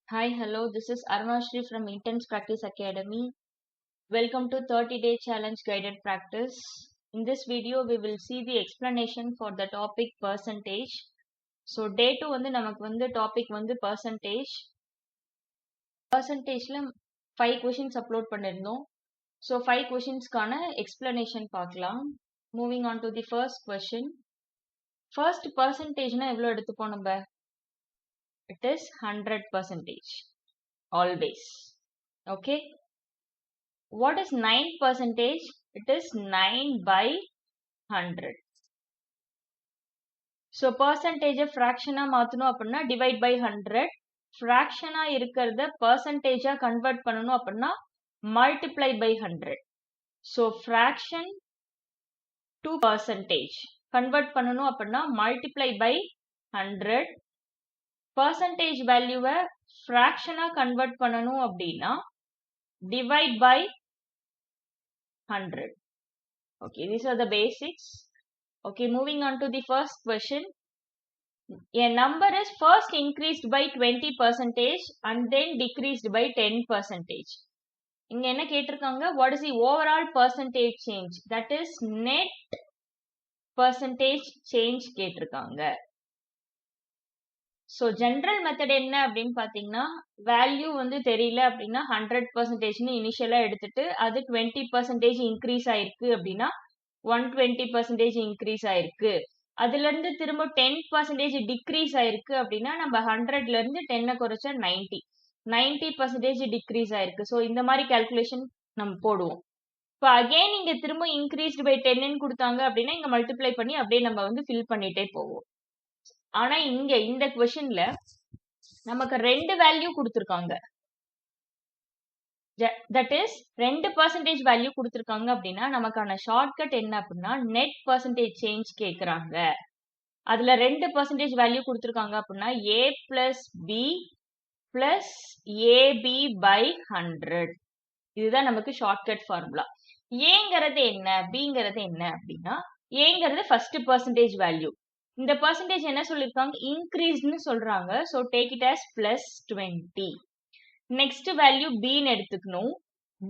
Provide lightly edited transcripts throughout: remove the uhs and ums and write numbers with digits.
Hi, hello. This is Arunashri from Intense Practice Academy. Welcome to 30-day challenge guided practice. In this video, we will see the explanation for the topic percentage. So, day 2 வந்து நமக்கு வந்து topic வந்து percentage. Percentageல 5 questions upload பண்ணிருந்தோம். So, 5 questionsக்கான explanation பார்க்கலாம். Moving on to the first question. First percentageனா எவ்வளவு எடுத்துப்போம் நம்ம? It is 100%. Always. Okay. What is 9%? It is 9 by 100. So percentage fraction மாத்தணும் அப்படின்னா divide by 100. Fraction இருக்கிறத percentage convert பண்ணணும் அப்படின்னா multiply by 100. So fraction to percentage convert பண்ணணும் அப்படின்னா multiply by 100. Percentage value fraction convert பண்ணணும் அப்படின்னா divide by 100. Okay, these are the basics. Okay, moving on to the first question. A number is first increased by 20% and then decreased by 10%. இங்க என்ன கேட்டிருக்காங்க? What is the overall percentage change? That is net percentage change கேட்டிருக்காங்க. So general method என்ன அப்படின்னு பாத்தீங்கன்னா value வந்து தெரியல அப்படின்னா 100% இனிஷியலா எடுத்துட்டு அது 20% இன்க்ரீஸ் ஆயிருக்கு அப்படின்னா 120% இன்க்ரீஸ் ஆயிருக்கு. அதுல இருந்து திரும்ப 10% டிக்ரீஸ் ஆயிருக்கு அப்படின்னா நம்ம 100ல இருந்து 10 குறைச்சா 90% டிக்ரீஸ் ஆயிருக்கு. ஸோ இந்த மாதிரி கால்குலேஷன் நம்ம போடுவோம். இப்போ அகைன் இங்க திரும்ப இன்க்ரீஸ்டு பை 10 கொடுத்தாங்க அப்படின்னா இங்க மல்டிப்ளை பண்ணி அப்படியே நம்ம வந்து ஃபில் பண்ணிட்டே போவோம். ஆனா இங்க இந்த கொஸ்டின்ல நமக்கு ரெண்டு வேல்யூ கொடுத்துருக்காங்க. தட் இஸ் 2% வேல்யூ கொடுத்துருக்காங்க அப்படின்னா நமக்கான ஷார்ட்கட் என்ன அப்படின்னா நெட் பர்சன்டேஜ் சேஞ்ச் கேக்குறாங்க. அதுல 2% வேல்யூ கொடுத்துருக்காங்க அப்படின்னா a plus B plus AB by 100. இதுதான் நமக்கு ஷார்ட்கட் ஃபார்முலா. ஏங்கிறது என்ன பிங்கிறது என்ன அப்படின்னா ஏங்கிறது ஃபர்ஸ்ட் பர்சன்டேஜ் வேல்யூ. இந்த பர்சன்டேஜ் என்ன சொல்லிருக்காங்க இன்க்ரீஸ்னு சொல்றாங்க. So take it as plus 20. Next value பின்னு எடுத்துக்கணும்.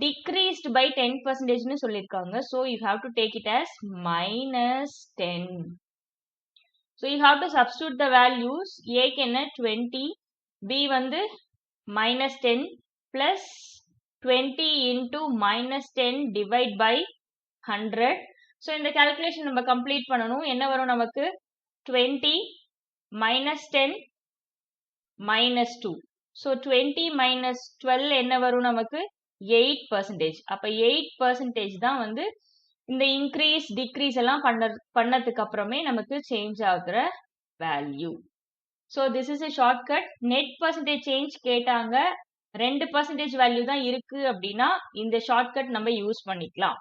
டிக்ரீஸ்ட் பை 10% சொல்லிருக்காங்க. So you have to take it as minus 10. So you have to substitute the values. ஏக்கு என்ன 20, பி வந்து minus 10 plus 20 into minus 10 divide by 100. So இந்த calculation நம்ம complete பண்ணணும். என்ன வரும் நமக்கு 20 minus 10 minus 2. So 20 minus 12 என்ன வரும் நமக்கு 8%. அப்ப 8% தான் வந்து இந்த இன்க்ரீஸ் டிக்ரீஸ் எல்லாம் பண்ணதுக்கு அப்புறமே நமக்கு சேஞ்ச் ஆகுற value. So this is a shortcut. Net percentage change கேட்டாங்க 2% வேல்யூ தான் இருக்கு அப்படின்னா இந்த ஷார்ட்கட் நம்ம யூஸ் பண்ணிக்கலாம்.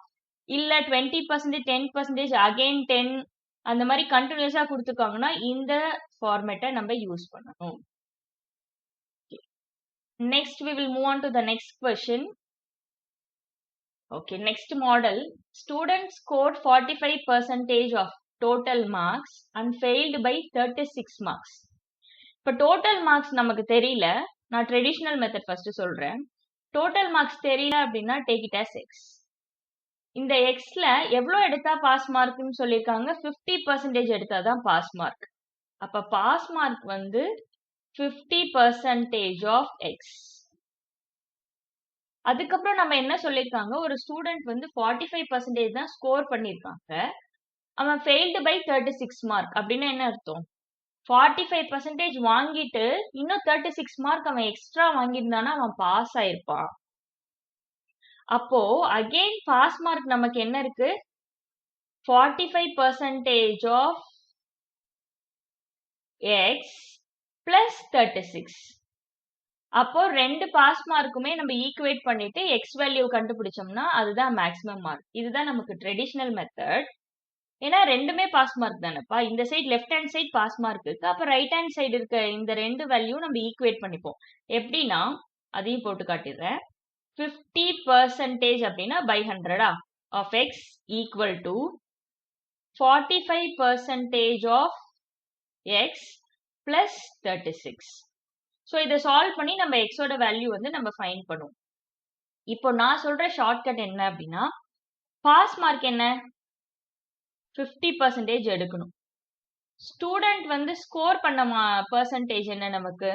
இல்ல 20% 10% அகைன் 10 அந்த மாதிரி கண்டினியூஸா கொடுத்துருக்காங்கன்னா இந்த ஃபார்மேட்டை நம்ம யூஸ் பண்ணணும். Next we will move on to the next question. Okay, next model. Students scored 45% of total marks and failed by 36 marks. இப்போ total marks நமக்கு தெரியல. நான் ட்ரெடிஷனல் மெத்தட் ஃபர்ஸ்ட் சொல்றேன். total marks தெரியல அப்படின்னா take it as x. இந்த எக்ஸ்ல எவ்வளவு எடுத்தா பாஸ் மார்க்னு சொல்லியிருக்காங்க 50% எடுத்தாதான் பாஸ் மார்க். அப்ப பாஸ் மார்க் வந்து 50% ஆஃப் எக்ஸ். அதுக்கப்புறம் நம்ம என்ன சொல்லியிருக்காங்க ஒரு ஸ்டூடெண்ட் வந்து 45% தான் ஸ்கோர் பண்ணியிருக்காங்க. அவன் ஃபெயில்டு பை 36 மார்க் அப்படின்னா என்ன அர்த்தம் 45% வாங்கிட்டு இன்னும் 36 மார்க் அவன் எக்ஸ்ட்ரா வாங்கியிருந்தானா அவன் பாஸ் ஆயிருப்பான். அப்போ அகைன் பாஸ் மார்க் நமக்கு என்ன இருக்கு 45% ஆஃப் எக்ஸ் பிளஸ் 36. அப்போ ரெண்டு பாஸ் மார்க்குமே நம்ம ஈக்குவேட் பண்ணிட்டு எக்ஸ் வேல்யூ கண்டுபிடிச்சோம்னா அதுதான் மேக்ஸிமம் மார்க். இதுதான் நமக்கு ட்ரெடிஷனல் மெத்தட். ஏன்னா ரெண்டுமே பாஸ் மார்க் தானேப்பா. இந்த side left hand side pass mark இருக்கு. அப்ப ரைட் ஹேண்ட் சைடு இருக்க இந்த ரெண்டு வேல்யூ நம்ம ஈக்குவேட் பண்ணிப்போம். எப்படின்னா அதையும் போட்டு காட்டிடுறேன். 50% அப்படின்னா by 100 of x equal to 45% of x plus 36. So இதை சால்வ் பண்ணி நம்ம எக்ஸோட வேல்யூ வந்து நம்ம ஃபைண்ட் பண்ணுவோம். இப்போ நான் சொல்ற ஷார்ட்கட் என்ன அப்படின்னா, பாஸ் மார்க் என்ன 50% எடுக்கணும். ஸ்டூடெண்ட் வந்து ஸ்கோர் பண்ண பெர்சன்டேஜ் என்ன, நமக்கு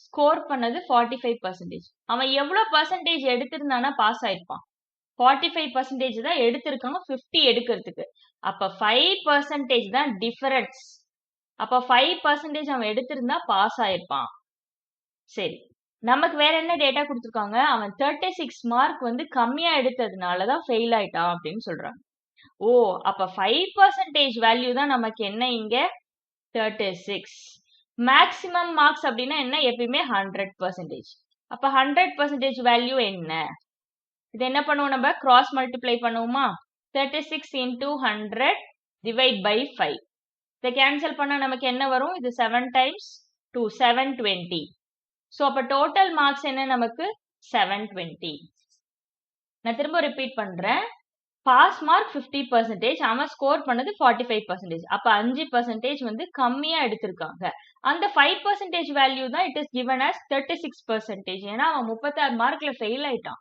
ஸ்கோர் பண்ணது 45%. அவன் எவ்வளவு பெர்சன்டேஜ் எடுத்திருந்தானா பாஸ் ஆயிருப்பான்? 45% தான் எடுத்திருக்காங்க 50 எடுக்கிறதுக்கு. அப்ப 5% தான் டிஃபரன்ஸ். அப்ப 5% அவன் எடுத்திருந்தா பாஸ் ஆயிருப்பான். சரி, நமக்கு வேற என்ன டேட்டா கொடுத்துருக்காங்க? அவன் 36 மார்க் வந்து கம்மியா எடுத்ததுனாலதான் ஃபெயில் ஆயிட்டான் அப்படின்னு சொல்றாங்க. ஓ, அப்ப 5% வேல்யூ தான் நமக்கு என்ன இங்க 36. மேக்ஸிமம் மார்க்ஸ் அப்படின்னா என்ன? எப்பயுமே 100%. அப்ப 100% வேல்யூ என்ன? இது என்ன பண்ணுவோம்? நம்ம கிராஸ் மல்டிப்ளை பண்ணுவோமா? 36 into 100 divide by 5. இதை கேன்சல் பண்ணா நமக்கு என்ன வரும்? இது 7 times 2 720. ஸோ அப்ப டோட்டல் மார்க்ஸ் என்ன நமக்கு 720. நான் திரும்ப ரிப்பீட் பண்றேன். பாஸ் மார்க் 50%, அவன் ஸ்கோர் பண்ணது 45%. அப்ப 5% வந்து கம்மியா எடுத்திருக்காங்க. அந்த 5% வேல்யூ தான் இட் இஸ் given as 36%. ஏன்னா அவன் 36 மார்க்ல ஃபெயில் ஆயிட்டான்.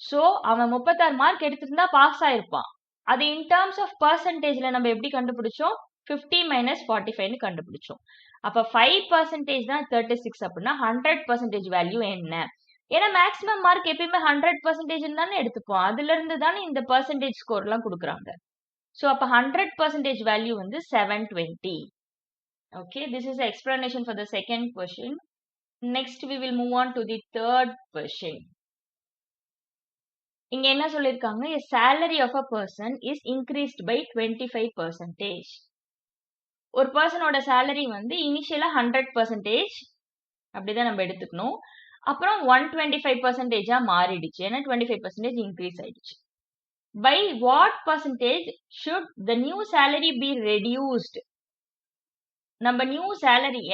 சோ அவன் 36 மார்க் எடுத்திருந்தா பாஸ் ஆயிருப்பான். அது இன் டர்ம்ஸ் ஆஃப் பர்சன்டேஜ்ல நம்ம எப்படி கண்டுபிடிச்சோம்? 50 minus 45 கண்டுபிடிச்சோம். அப்ப 5% தான் 36 அப்படின்னா 100% வேல்யூ என்ன? ஏன்னா மேக்ஸிமம் மார்க் எப்பயுமே 100% தானே எடுத்துப்போம். அதுல இருந்து தானே இந்த பெர்சன்டேஜ் ஸ்கோர் எல்லாம் கொடுக்குறாங்க. சோ அப்ப 100% வேல்யூ வந்து 720. Okay, this is the explanation for the second question. Next we will move on to the third question. இங்க என்ன சொல்லிருக்காங்க? A salary of a person is increased by 25%. ஒரு பர்சனோட salary வந்து இனிஷியலா 100% அப்படிதான் நம்ம எடுத்துக்கணும். அப்புறம் 125% மாறிடுச்சு. ஏன்னா 25% இன்க்ரீஸ் ஆயிடுச்சு. By what percentage should the new salary be reduced? நம்ம நியூ சேலரிய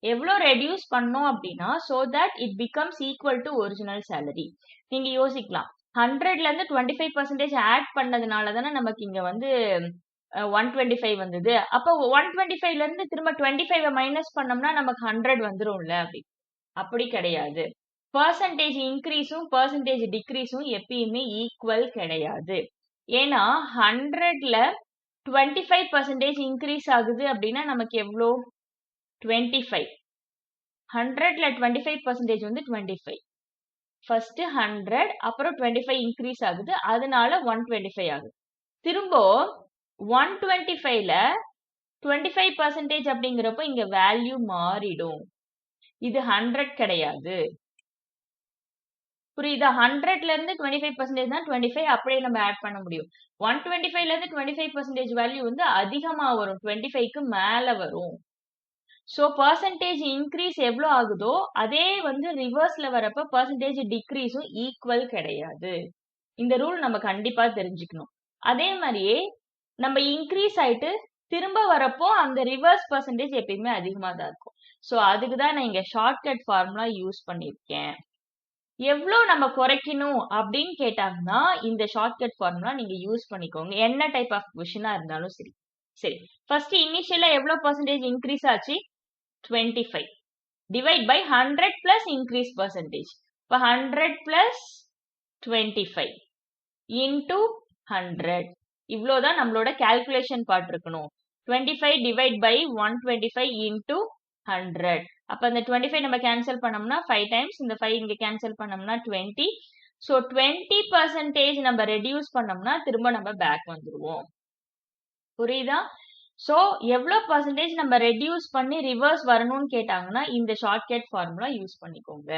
எவ்வளவு ரெடியூஸ் பண்ணோம் அப்படின்னா so that it becomes equal to original salary. நீங்க யோசிக்கலாம், 100ல இருந்து 25% ஆட் பண்ணதுனால தானே நமக்கு இங்க வந்து 125 வந்தது. அப்ப 125ல இருந்து திரும்ப 25 மைனஸ் பண்ணோம்னா நமக்கு 100 வந்துரும்ல. அப்படி கிடையாது. பெர்சன்டேஜ் இன்க்ரீஸும் பெர்சன்டேஜ் டிக்ரீஸும் எப்பயுமே ஈக்குவல் கிடையாது. ஏன்னா 100ல 25% இன்க்ரீஸ் ஆகுது அப்படின்னா நமக்கு எவ்வளோ 25. 100ல 25% வந்து 25. ஃபர்ஸ்ட் 100 அப்புறம் 25 இன்க்ரீஸ் ஆகுது, அதனால 125 ஆகுது. திரும்ப 125ல 25% அப்படிங்கிறப்ப இங்க வேல்யூ மாறிடும். இது 100 கிடையாது. புரியுதா? 100ல இருந்து 25% தான் 25 அப்படியே நம்ம ஆட் பண்ண முடியும். 125ல இருந்து 25% வேல்யூ வந்து அதிகமா வரும், 25க்கு மேல வரும். சோ பெர்சன்டேஜ் இன்க்ரீஸ் எவ்வளவு ஆகுதோ அதே வந்து ரிவர்ஸ்ல வரப்ப பெர்சன்டேஜ் டிக்ரீஸும் ஈக்குவல் கிடையாது. இந்த ரூல் நம்ம கண்டிப்பா தெரிஞ்சுக்கணும். அதே மாதிரியே நம்ம இன்க்ரீஸ் ஆயிட்டு திரும்ப வரப்போ அந்த ரிவர்ஸ் பெர்சன்டேஜ் எப்பயுமே அதிகமா தான் இருக்கும். சோ அதுக்கு தான் நான் இங்க ஷார்ட்கட் ஃபார்முலா யூஸ் பண்ணிருக்கேன். எவ்வளவு நம்ம குறைக்கணும் அப்படின்னு கேட்டாங்கன்னா இந்த ஷார்ட்கட் ஃபார்முலா நீங்க யூஸ் பண்ணிக்கோங்க, என்ன டைப் ஆஃப் கொஸ்டினா இருந்தாலும் சரி. சரி, ஃபர்ஸ்ட் இனிஷியலா எவ்வளவு பெர்சன்டேஜ் இன்க்ரீஸ் ஆச்சு? 25 divide by 100 plus increase percentage. இப்போ 100 பிளஸ் 25 இன்டூ 100. இவ்வளவுதான் நம்மளோட கால்குலேஷன் பார்ட் இருக்கணும். 25 டிவைட் பை 125 இன்டூ 100. அப்ப அந்த 25 நம்ம கேன்சல் பண்ணோம்னா 5 டைம்ஸ், இந்த 5 இங்க கேன்சல் பண்ணோம்னா 20. சோ 20% நம்ம ரெடியூஸ் பண்ணோம்னா திரும்ப நம்ம பேக் வந்துருவோம். புரியுதா? சோ எவ்வளவு பெர்சன்டேஜ் நம்ம ரெடியூஸ் பண்ணி ரிவர்ஸ் வரணும்னு கேட்டாங்கன்னா இந்த ஷார்ட்கட் ஃபார்முலா யூஸ் பண்ணிக்கோங்க.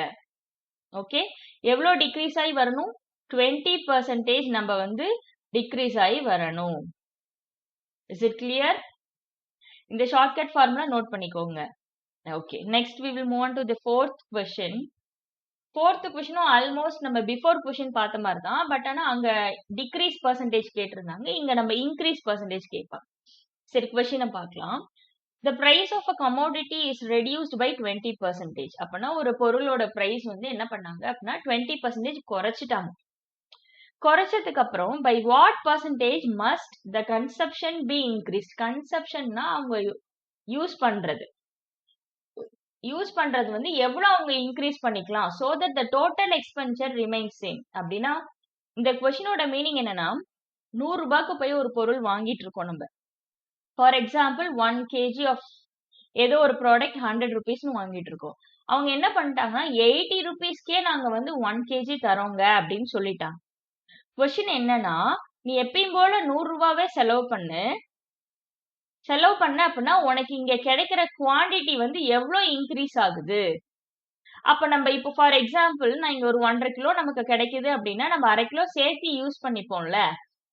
ஓகே, எவ்வளவு டிக்ரீஸ் ஆகி வரணும்? 20% நம்ம வந்து டிக்ரீஸ் ஆகி வரணும். Is it clear? இந்த ஷார்ட்கட் ஃபார்முலா நோட் பண்ணிக்கோங்க. Okay, next we will move on to the fourth question. Fourth question almost நம்ம பிஃபோர் கொஸ்டின் பார்த்த மாதிரி தான், பட் ஆனா அங்க டிக்ரீஸ் பெர்சன்டேஜ் கேட்டிருந்தாங்க, இங்க நம்ம இன்க்ரீஸ் பெர்சன்டேஜ் கேட்பாங்க. சரி, கொஸ்டினை பார்க்கலாம். The price of a commodity is reduced by 20%. அப்படின்னா ஒரு பொருளோட பிரைஸ் வந்து என்ன பண்ணாங்க அப்படின்னா 20% குறைச்சிட்டாங்க. குறைச்சதுக்கு அப்புறம் by what percentage must the consumption be increased? கன்சப்ஷன்னா அவங்க யூஸ் பண்றது. யூஸ் பண்றது வந்து எவ்வளவு அவங்க இன்க்ரீஸ் பண்ணிக்கலாம் so that the total expenditure remains same அப்படின்னா இந்த கொஸ்டினோட மீனிங் என்னன்னா 100 ரூபாய்க்கு போய் ஒரு பொருள் வாங்கிட்டு இருக்கோம் நம்ம. ஃபார் எக்ஸாம்பிள் 1 kg ஆஃப் ஏதோ ஒரு ப்ராடக்ட் 100 ருபீஸ்னு வாங்கிட்டு இருக்கோம். அவங்க என்ன பண்ணிட்டாங்கன்னா 80 ருபீஸ்க்கே நாங்க வந்து 1 kg தரோங்க அப்படின்னு சொல்லிட்டாங்க. கொஸ்டின் என்னன்னா நீ எப்பயும் போல 100 ரூபாவே செலவு பண்ண அப்படின்னா உனக்கு இங்க கிடைக்கிற குவாண்டிட்டி வந்து எவ்வளவு இன்க்ரீஸ் ஆகுது. அப்ப நம்ம இப்போ ஃபார் எக்ஸாம்பிள் நான் இங்க ஒரு 1.5 கிலோ நமக்கு கிடைக்குது அப்படின்னா நம்ம 1/2 கிலோ சேர்த்து யூஸ் பண்ணிப்போம்ல,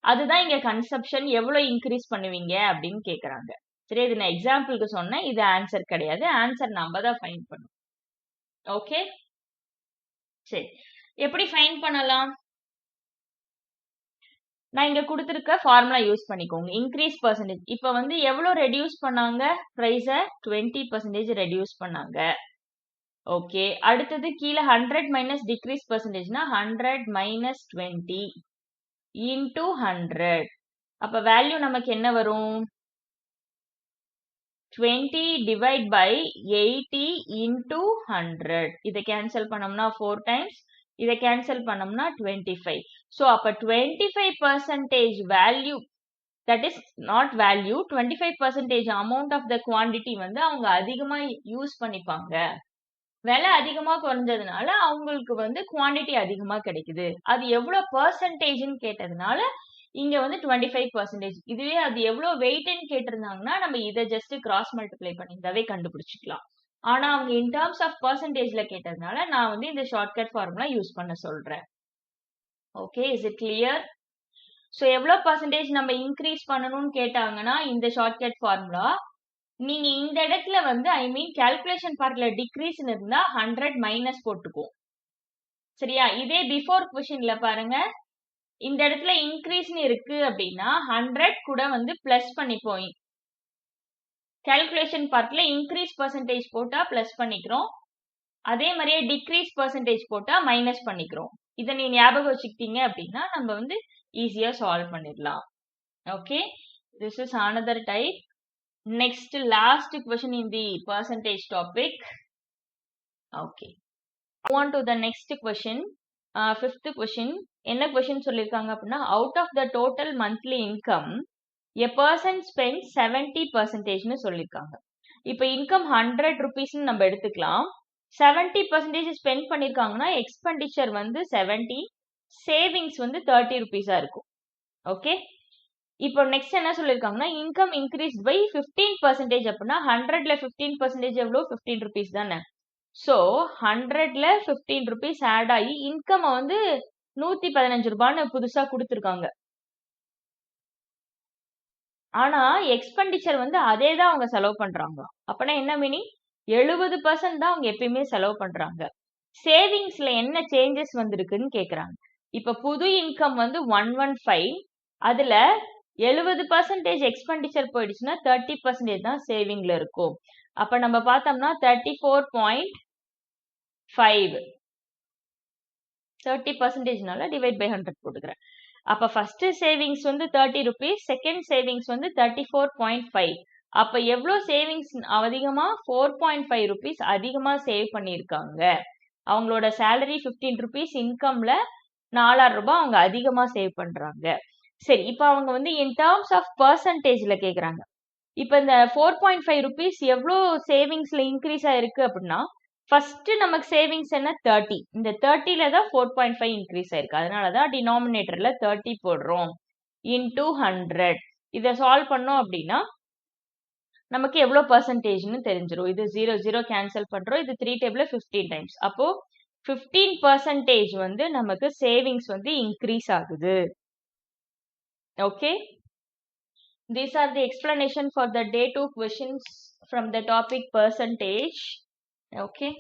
அதுதான் இங்க கன்சப்ஷன். எவ்வளவு இன்க்ரீஸ் பண்ணுவீங்க அப்படின்னு கேக்குறாங்க. சரி, இது நான் எக்ஸாம்பிளுக்கு சொன்னேன், இது ஆன்சர் கிடையாது. ஆன்சர் நம்ம தான் ஃபைண்ட் பண்ணணும். ஓகே, சரி, எப்படி ஃபைண்ட் பண்ணலாம்? நான் இங்க கொடுத்திருக்க ஃபார்முலா யூஸ் பண்ணிக்கோங்க. இன்க்ரீஸ் பர்சன்டேஜ் இப்ப வந்து எவ்வளவு ரெடியூஸ் பண்ணாங்க? பிரைஸ 20% ரெடியூஸ் பண்ணாங்க. ஓகே, அடுத்தது கீழே 100 மைனஸ் டிக்ரீஸ் பர்சன்டேஜ்னா 100 மைனஸ் 20 இன்டூ 100. அப்ப வேல்யூ நமக்கு என்ன வரும்? 20 டிவைட் பை 80 இன்டூ 100. இதை கேன்சல் பண்ணோம்னா 4 டைம்ஸ், இதை கேன்சல் பண்ணோம்னா 25. ஸோ அப்ப 25% value, that is not value, 25% amount of the quantity வந்து அவங்க அதிகமா யூஸ் பண்ணிப்பாங்க. விலை அதிகமா குறைஞ்சதுனால அவங்களுக்கு வந்து குவான்டிட்டி அதிகமா கிடைக்குது. அது எவ்வளவு பெர்சன்டேஜ்னு கேட்டதுனால இங்க வந்து 25%. இதுவே அது எவ்வளவு வெயிட்னு கேட்டிருந்தாங்கன்னா நம்ம இதை ஜஸ்ட் கிராஸ் மல்டிப்ளை பண்ணியிருந்தாவே கண்டுபிடிச்சிக்கலாம். ஆனா அவங்க இன் டர்ம்ஸ் ஆஃப் பெர்சன்டேஜ்ல கேட்டதுனால நான் வந்து இந்த ஷார்ட்கட் ஃபார்முலா யூஸ் பண்ண சொல்றேன். Okay, is it clear? So எவ்வளவு பர்சன்டேஜ் நம்ம இன்க்ரீஸ் பண்ணணும்னு கேட்டாங்கன்னா இந்த ஷார்ட்கட் ஃபார்முலா நீங்க இந்த இடத்துல வந்து ஐ மீன் கால்குலேஷன் பார்ட்ல டிக்ரீஸ் இருந்தா 100 மைனஸ் போட்டுக்குவோம். சரியா? இதே பிஃபோர் கொஸ்டின்ல பாருங்க, இந்த இடத்துல இன்க்ரீஸ்னு இருக்கு அப்படின்னா 100 கூட வந்து பிளஸ் பண்ணிப்போம். கால்குலேஷன் பார்ட்ல இன்க்ரீஸ் பர்சன்டேஜ் போட்டா பிளஸ் பண்ணிக்கிறோம், அதே மாதிரியே டிக்ரீஸ் பர்சன்டேஜ் போட்டா மைனஸ் பண்ணிக்கிறோம். இதை நீ ஞாபகம் வச்சுக்கிட்டீங்க அப்படின்னா நம்ம வந்து ஈஸியா சால்வ் பண்ணிடலாம். Okay, this is another type. Next, last question in the percentage topic. Okay, move on to the next question. Fifth question. என்ன question சொல்லிருக்காங்க அப்படின்னா out of the total monthly income a person spends 70% னு சொல்லிருக்காங்க. இப்ப income 100 rupees நம்ம எடுத்துக்கலாம். 70% spend பண்ணிருக்காங்கன்னா expenditure வந்து 70, savings வந்து 30 rupees இருக்கும். ஓகே, இப்போ நெக்ஸ்ட் என்ன சொல்லிருக்காங்கன்னா இன்கம் இன்க்ரீஸ் பை 15% அப்படின்னா 100ல 15% எவ்வளோ? 15 rupees தானே. ஸோ 100ல 15 rupees ஆட் ஆகி இன்கம் வந்து 115 ரூபான்னு புதுசா கொடுத்துருக்காங்க. ஆனா எக்ஸ்பெண்டிச்சர் வந்து அதே தான் அவங்க செலவு பண்றாங்க. அப்பனா என்ன மீனிங்? 70% தான் அவங்க எப்பயுமே செலவு பண்றாங்க. சேவிங்ஸ்ல என்ன சேஞ்சஸ் வந்திருக்குன்னு கேக்குறாங்க. இப்ப புது இன்கம் வந்து 115, அதுல 70% எக்ஸ்பெண்டிச்சர் போயிடுச்சுன்னா 30% தான் சேவிங்ல இருக்கும். அப்ப நம்ம பார்த்தோம்னா 34.5 30%னால டிவைட் பை 100 போட்டுக்கிறேன். அப்ப ஃபர்ஸ்ட் சேவிங்ஸ் வந்து 30 rupees, செகண்ட் சேவிங்ஸ் வந்து 34.5. அப்ப எவ்வளவு சேவிங்ஸ் அதிகமா? 4.5 rupees அதிகமா சேவ் பண்ணிருக்காங்க. அவங்களோட சேலரி 15 rupees, இன்கம்ல 4000 ரூபாய் அவங்க அதிகமா சேவ் பண்றாங்க. சரி, இப்ப அவங்க வந்து இன் டர்ம்ஸ் ஆஃப் பெர்சன்டேஜ்ல கேக்குறாங்க. இப்ப இந்த 4.5 rupees எவ்வளவு சேவிங்ஸ்ல இன்க்ரீஸ் ஆயிருக்கு அப்படின்னா ஃபர்ஸ்ட் நமக்கு சேவிங்ஸ் என்ன? 30. இந்த 30ல தான் 4.5 இன்க்ரீஸ் ஆயிருக்கு. அதனாலதான் டினாமினேட்டர்ல 30 போடுறோம் இன்டூ 100. இதை சால்வ் பண்ணோம் அப்படின்னா நமக்கு எவ்வளவு பெர்சன்டேஜ்னு தெரிஞ்சிடும். இது 0 0 கேன்சல் பண்றோம். இது 3 டேபிள்ல 15 டைம்ஸ். அப்போ 15% வந்து நமக்கு சேவிங்ஸ் வந்து இன்க்ரீஸ் ஆகுது. Okay, these are the explanation for the day 2 questions from the topic percentage. Okay.